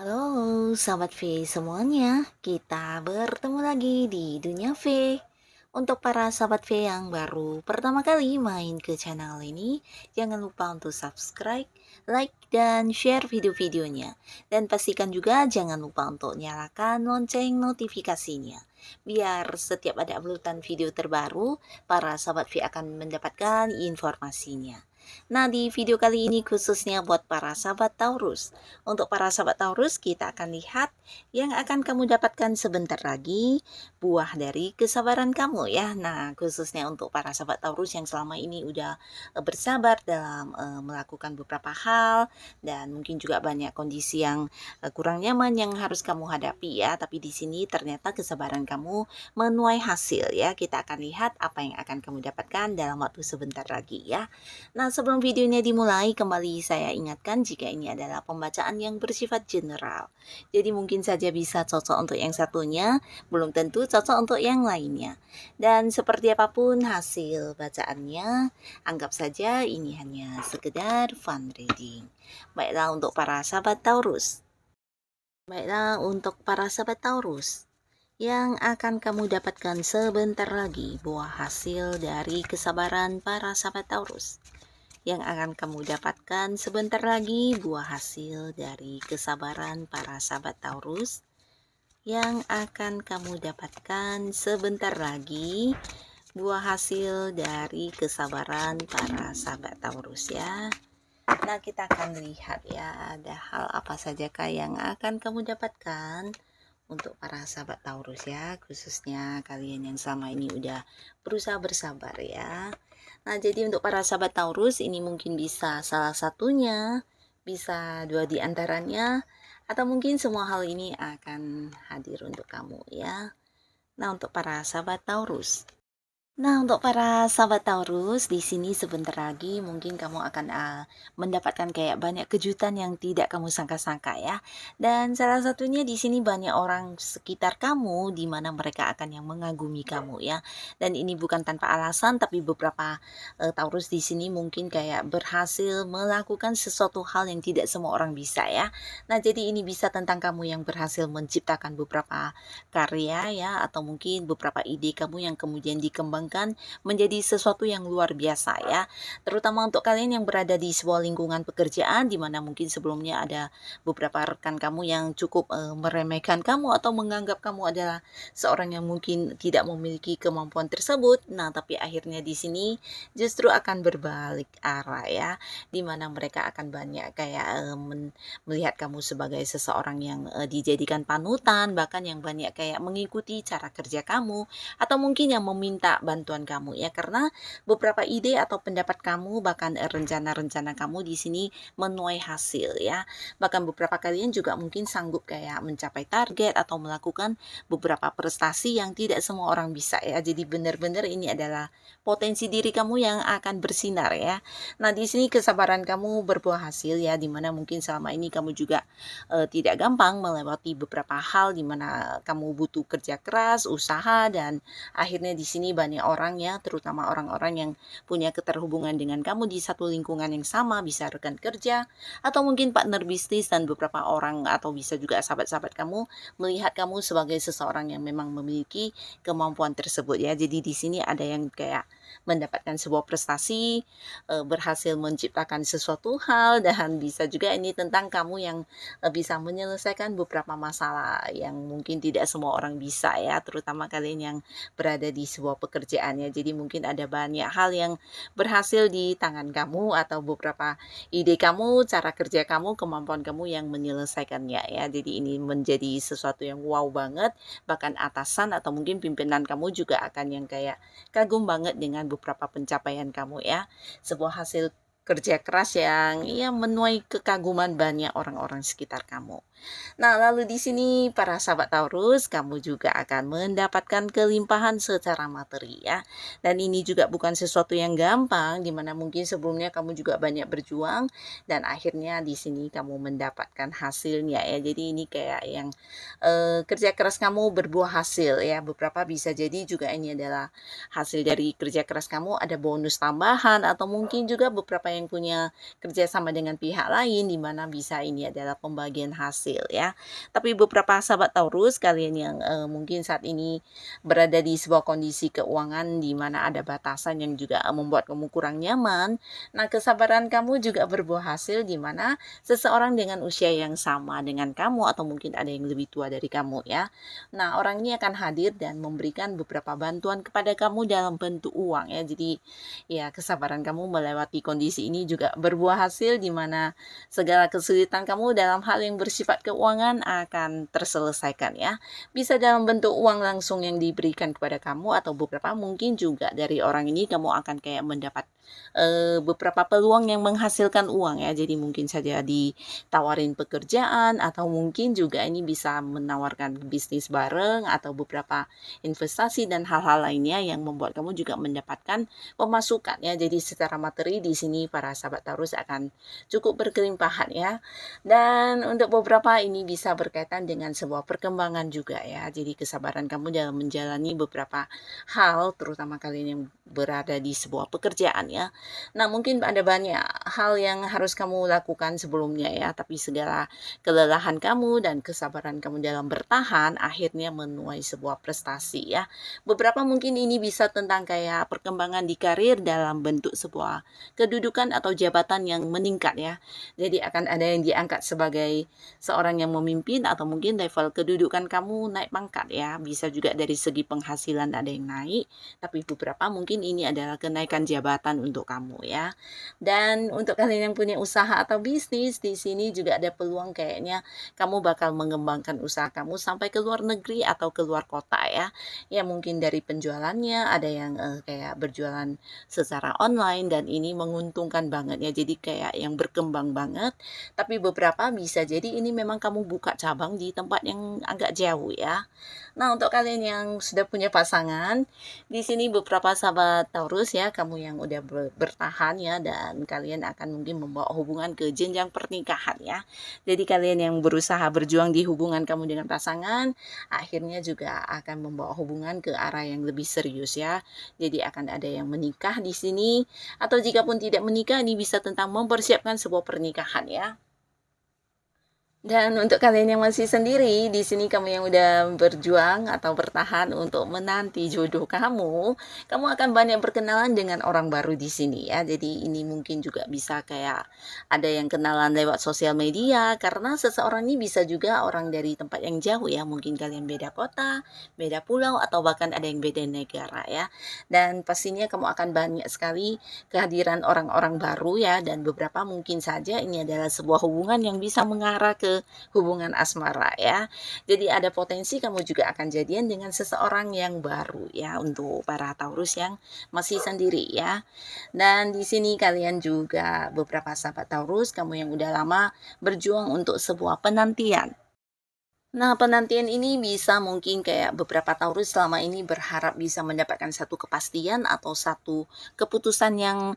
Halo, sahabat V semuanya. Kita bertemu lagi di Dunia V. Untuk para sahabat V yang baru pertama kali main ke channel ini, jangan lupa untuk subscribe, like, dan share video-videonya. Dan pastikan juga jangan lupa untuk nyalakan lonceng notifikasinya. Biar setiap ada uploadan video terbaru, para sahabat V akan mendapatkan informasinya. Nah, di video kali ini khususnya buat para sahabat Taurus. Untuk para sahabat Taurus, kita akan lihat yang akan kamu dapatkan sebentar lagi, buah dari kesabaran kamu ya. Nah, khususnya untuk para sahabat Taurus yang selama ini udah bersabar dalam melakukan beberapa hal, dan mungkin juga banyak kondisi yang kurang nyaman yang harus kamu hadapi ya. Tapi di sini ternyata kesabaran kamu menuai hasil ya. Kita akan lihat apa yang akan kamu dapatkan dalam waktu sebentar lagi ya. Nah, sebelum videonya dimulai, kembali saya ingatkan jika ini adalah pembacaan yang bersifat general. Jadi mungkin saja bisa cocok untuk yang satunya, belum tentu cocok untuk yang lainnya. Dan seperti apapun hasil bacaannya, anggap saja ini hanya sekedar fun reading. Baiklah untuk para sahabat Taurus. Baiklah untuk para sahabat Taurus. Yang akan kamu dapatkan sebentar lagi buah hasil dari kesabaran para sahabat Taurus. Yang akan kamu dapatkan sebentar lagi buah hasil dari kesabaran para sahabat Taurus. Yang akan kamu dapatkan sebentar lagi buah hasil dari kesabaran para sahabat Taurus ya. Nah, kita akan lihat ya, ada hal apa sajakah yang akan kamu dapatkan untuk para sahabat Taurus ya, khususnya kalian yang selama ini udah berusaha bersabar ya. Nah, jadi untuk para sahabat Taurus ini mungkin bisa salah satunya, bisa dua di antaranya, atau mungkin semua hal ini akan hadir untuk kamu ya. Nah, untuk para sahabat Taurus. Nah, untuk para sahabat Taurus, di sini sebentar lagi mungkin kamu akan mendapatkan kayak banyak kejutan yang tidak kamu sangka-sangka ya. Dan salah satunya di sini banyak orang sekitar kamu di mana mereka akan yang mengagumi kamu ya. Dan ini bukan tanpa alasan, tapi beberapa Taurus di sini mungkin kayak berhasil melakukan sesuatu hal yang tidak semua orang bisa ya. Nah, jadi ini bisa tentang kamu yang berhasil menciptakan beberapa karya ya, atau mungkin beberapa ide kamu yang kemudian dikembangkan menjadi sesuatu yang luar biasa ya. Terutama untuk kalian yang berada di sebuah lingkungan pekerjaan di mana mungkin sebelumnya ada beberapa rekan kamu yang cukup meremehkan kamu atau menganggap kamu adalah seorang yang mungkin tidak memiliki kemampuan tersebut. Nah, tapi akhirnya di sini justru akan berbalik arah ya, di mana mereka akan banyak kayak melihat kamu sebagai seseorang yang dijadikan panutan, bahkan yang banyak kayak mengikuti cara kerja kamu, atau mungkin yang meminta bantuan kamu ya, karena beberapa ide atau pendapat kamu bahkan rencana-rencana kamu di sini menuai hasil ya. Bahkan beberapa kalian juga mungkin sanggup kayak mencapai target atau melakukan beberapa prestasi yang tidak semua orang bisa ya. Jadi benar-benar ini adalah potensi diri kamu yang akan bersinar ya. Nah, di sini kesabaran kamu berbuah hasil ya, dimana mungkin selama ini kamu juga tidak gampang melewati beberapa hal di mana kamu butuh kerja keras, usaha, dan akhirnya di sini banyak orang ya, terutama orang-orang yang punya keterhubungan dengan kamu di satu lingkungan yang sama, bisa rekan kerja atau mungkin partner bisnis, dan beberapa orang atau bisa juga sahabat-sahabat kamu melihat kamu sebagai seseorang yang memang memiliki kemampuan tersebut ya. Jadi di sini ada yang kayak mendapatkan sebuah prestasi, berhasil menciptakan sesuatu hal, dan bisa juga ini tentang kamu yang bisa menyelesaikan beberapa masalah yang mungkin tidak semua orang bisa ya, terutama kalian yang berada di sebuah pekerjaan ya. Jadi mungkin ada banyak hal yang berhasil di tangan kamu, atau beberapa ide kamu, cara kerja kamu, kemampuan kamu yang menyelesaikannya ya. Jadi ini menjadi sesuatu yang wow banget, bahkan atasan atau mungkin pimpinan kamu juga akan yang kayak kagum banget dengan beberapa pencapaian kamu ya. Sebuah hasil kerja keras yang menuai kekaguman banyak orang-orang sekitar kamu. Nah, lalu di sini para sahabat Taurus, kamu juga akan mendapatkan kelimpahan secara materi ya. Dan ini juga bukan sesuatu yang gampang, di mana mungkin sebelumnya kamu juga banyak berjuang dan akhirnya di sini kamu mendapatkan hasilnya ya. Jadi ini kayak yang kerja keras kamu berbuah hasil ya. Beberapa bisa jadi juga ini adalah hasil dari kerja keras kamu, ada bonus tambahan atau mungkin juga beberapa yang punya kerjasama dengan pihak lain di mana bisa ini adalah pembagian hasil ya. Tapi beberapa sahabat Taurus kalian yang mungkin saat ini berada di sebuah kondisi keuangan di mana ada batasan yang juga membuat kamu kurang nyaman. Nah, kesabaran kamu juga berbuah hasil di mana seseorang dengan usia yang sama dengan kamu atau mungkin ada yang lebih tua dari kamu ya. Nah, orang ini akan hadir dan memberikan beberapa bantuan kepada kamu dalam bentuk uang ya. Jadi ya kesabaran kamu melewati kondisi ini juga berbuah hasil di mana segala kesulitan kamu dalam hal yang bersifat keuangan akan terselesaikan ya. Bisa dalam bentuk uang langsung yang diberikan kepada kamu atau beberapa mungkin juga dari orang ini kamu akan kayak mendapat beberapa peluang yang menghasilkan uang ya. Jadi mungkin saja ditawarin pekerjaan atau mungkin juga ini bisa menawarkan bisnis bareng atau beberapa investasi dan hal-hal lainnya yang membuat kamu juga mendapatkan pemasukan ya. Jadi secara materi di sini para sahabat Taurus akan cukup berkelimpahan ya. Dan untuk beberapa ini bisa berkaitan dengan sebuah perkembangan juga ya. Jadi kesabaran kamu dalam menjalani beberapa hal terutama kalian yang berada di sebuah pekerjaan ya. Nah, mungkin ada banyak hal yang harus kamu lakukan sebelumnya ya, tapi segala kelelahan kamu dan kesabaran kamu dalam bertahan akhirnya menuai sebuah prestasi ya. Beberapa mungkin ini bisa tentang kayak perkembangan di karir dalam bentuk sebuah kedudukan atau jabatan yang meningkat ya. Jadi akan ada yang diangkat sebagai seorang yang memimpin atau mungkin level kedudukan kamu naik pangkat ya. Bisa juga dari segi penghasilan ada yang naik, tapi beberapa mungkin ini adalah kenaikan jabatan untuk kamu ya. Dan untuk kalian yang punya usaha atau bisnis, di sini juga ada peluang kayaknya kamu bakal mengembangkan usaha kamu sampai ke luar negeri atau ke luar kota ya. Ya mungkin dari penjualannya ada yang kayak berjualan secara online dan ini menguntungkan banget ya. Jadi kayak yang berkembang banget. Tapi beberapa bisa jadi ini memang kamu buka cabang di tempat yang agak jauh ya. Nah, untuk kalian yang sudah punya pasangan, di sini beberapa sahabat Taurus ya, kamu yang udah bertahan ya dan kalian akan mungkin membawa hubungan ke jenjang pernikahan ya. Jadi kalian yang berusaha berjuang di hubungan kamu dengan pasangan, akhirnya juga akan membawa hubungan ke arah yang lebih serius ya. Jadi akan ada yang menikah di sini atau jika pun tidak menikah ini bisa tentang mempersiapkan sebuah pernikahan ya. Dan untuk kalian yang masih sendiri, di sini kamu yang udah berjuang atau bertahan untuk menanti jodoh kamu, kamu akan banyak berkenalan dengan orang baru di sini ya. Jadi ini mungkin juga bisa kayak ada yang kenalan lewat sosial media karena seseorang ini bisa juga orang dari tempat yang jauh ya. Mungkin kalian beda kota, beda pulau atau bahkan ada yang beda negara ya. Dan pastinya kamu akan banyak sekali kehadiran orang-orang baru ya dan beberapa mungkin saja ini adalah sebuah hubungan yang bisa mengarah ke hubungan asmara ya. Jadi ada potensi kamu juga akan jadian dengan seseorang yang baru ya untuk para Taurus yang masih sendiri ya. Dan di sini kalian juga beberapa sahabat Taurus kamu yang udah lama berjuang untuk sebuah penantian. Nah, penantian ini bisa mungkin kayak beberapa Taurus selama ini berharap bisa mendapatkan satu kepastian atau satu keputusan yang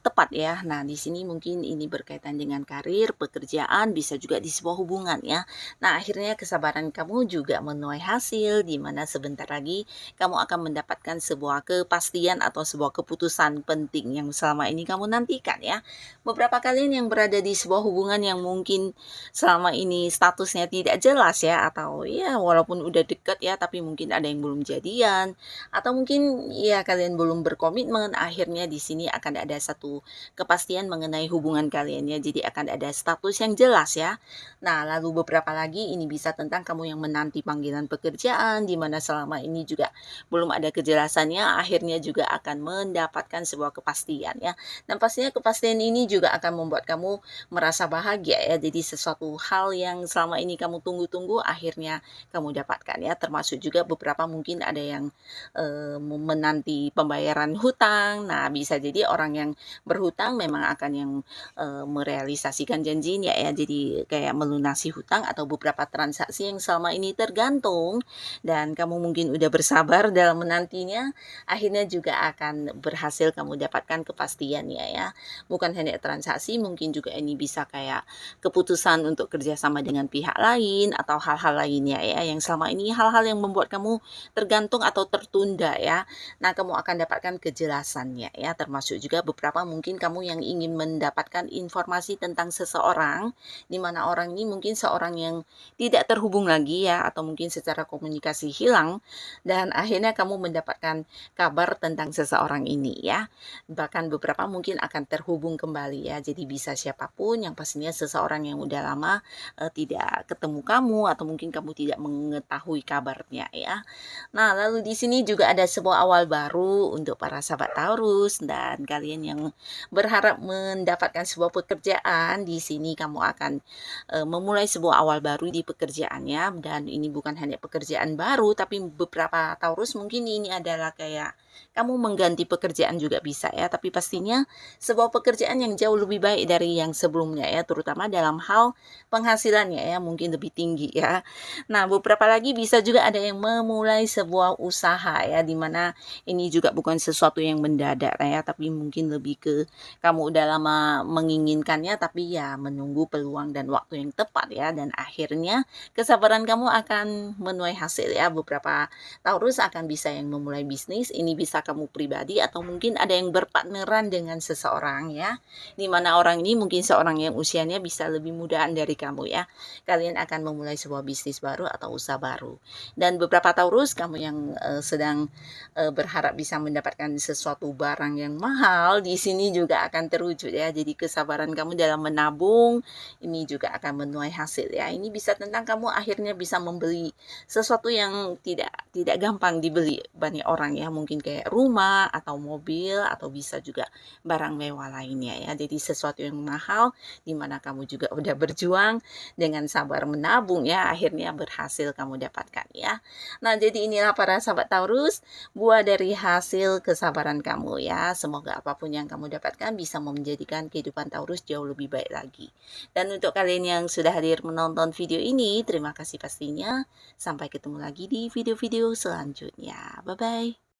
tepat ya. Nah, di sini mungkin ini berkaitan dengan karir, pekerjaan, bisa juga di sebuah hubungan ya. Nah, akhirnya kesabaran kamu juga menuai hasil di mana sebentar lagi kamu akan mendapatkan sebuah kepastian atau sebuah keputusan penting yang selama ini kamu nantikan ya. Beberapa kalian yang berada di sebuah hubungan yang mungkin selama ini statusnya tidak jelas ya atau ya walaupun udah deket ya tapi mungkin ada yang belum jadian atau mungkin ya kalian belum berkomitmen akhirnya di sini akan ada satu kepastian mengenai hubungan kalian ya jadi akan ada status yang jelas ya. Nah lalu beberapa lagi ini bisa tentang kamu yang menanti panggilan pekerjaan di mana selama ini juga belum ada kejelasannya akhirnya juga akan mendapatkan sebuah kepastian ya dan pastinya kepastian ini juga akan membuat kamu merasa bahagia ya jadi sesuatu hal yang selama ini kamu tunggu-tunggu menunggu akhirnya kamu dapatkan ya, termasuk juga beberapa mungkin ada yang menanti pembayaran hutang. Nah, bisa jadi orang yang berhutang memang akan yang merealisasikan janjinya ya, jadi kayak melunasi hutang atau beberapa transaksi yang selama ini tergantung dan kamu mungkin udah bersabar dalam menantinya, akhirnya juga akan berhasil kamu dapatkan kepastiannya ya. Bukan hanya transaksi, mungkin juga ini bisa kayak keputusan untuk kerjasama dengan pihak lain atau hal-hal lainnya ya, yang selama ini hal-hal yang membuat kamu tergantung atau tertunda ya. Nah, kamu akan dapatkan kejelasannya ya, termasuk juga beberapa mungkin kamu yang ingin mendapatkan informasi tentang seseorang, di mana orang ini mungkin seorang yang tidak terhubung lagi ya, atau mungkin secara komunikasi hilang, dan akhirnya kamu mendapatkan kabar tentang seseorang ini ya. Bahkan beberapa mungkin akan terhubung kembali ya, jadi bisa siapapun, yang pastinya seseorang yang udah lama tidak ketemu kamu atau mungkin kamu tidak mengetahui kabarnya ya. Nah, lalu di sini juga ada sebuah awal baru untuk para sahabat Taurus dan kalian yang berharap mendapatkan sebuah pekerjaan. Di sini kamu akan memulai sebuah awal baru di pekerjaannya, dan ini bukan hanya pekerjaan baru, tapi beberapa Taurus mungkin ini adalah kayak kamu mengganti pekerjaan juga bisa ya, tapi pastinya sebuah pekerjaan yang jauh lebih baik dari yang sebelumnya ya, terutama dalam hal penghasilannya ya, mungkin lebih tinggi ya. Nah, beberapa lagi bisa juga ada yang memulai sebuah usaha ya, dimana ini juga bukan sesuatu yang mendadak ya, tapi mungkin lebih ke kamu udah lama menginginkannya, tapi ya menunggu peluang dan waktu yang tepat ya, dan akhirnya kesabaran kamu akan menuai hasil ya. Beberapa Taurus akan bisa yang memulai bisnis, ini bisa kamu pribadi atau mungkin ada yang berpartneran dengan seseorang ya, dimana orang ini mungkin seorang yang usianya bisa lebih mudahan dari kamu ya. Kalian akan memulai sebuah bisnis baru atau usaha baru. Dan beberapa Taurus kamu yang sedang berharap bisa mendapatkan sesuatu barang yang mahal, di sini juga akan terwujud ya. Jadi kesabaran kamu dalam menabung ini juga akan menuai hasil ya. Ini bisa tentang kamu akhirnya bisa membeli sesuatu yang tidak gampang dibeli banyak orang ya, mungkin kayak rumah atau mobil atau bisa juga barang mewah lainnya ya. Jadi sesuatu yang mahal di mana kamu juga udah berjuang dengan sabar menabung ya, akhirnya berhasil kamu dapatkan ya. Nah, jadi inilah para sahabat Taurus, buah dari hasil kesabaran kamu ya. Semoga apapun yang kamu dapatkan bisa menjadikan kehidupan Taurus jauh lebih baik lagi. Dan untuk kalian yang sudah hadir menonton video ini, terima kasih pastinya. Sampai ketemu lagi di video-video selanjutnya. Bye-bye.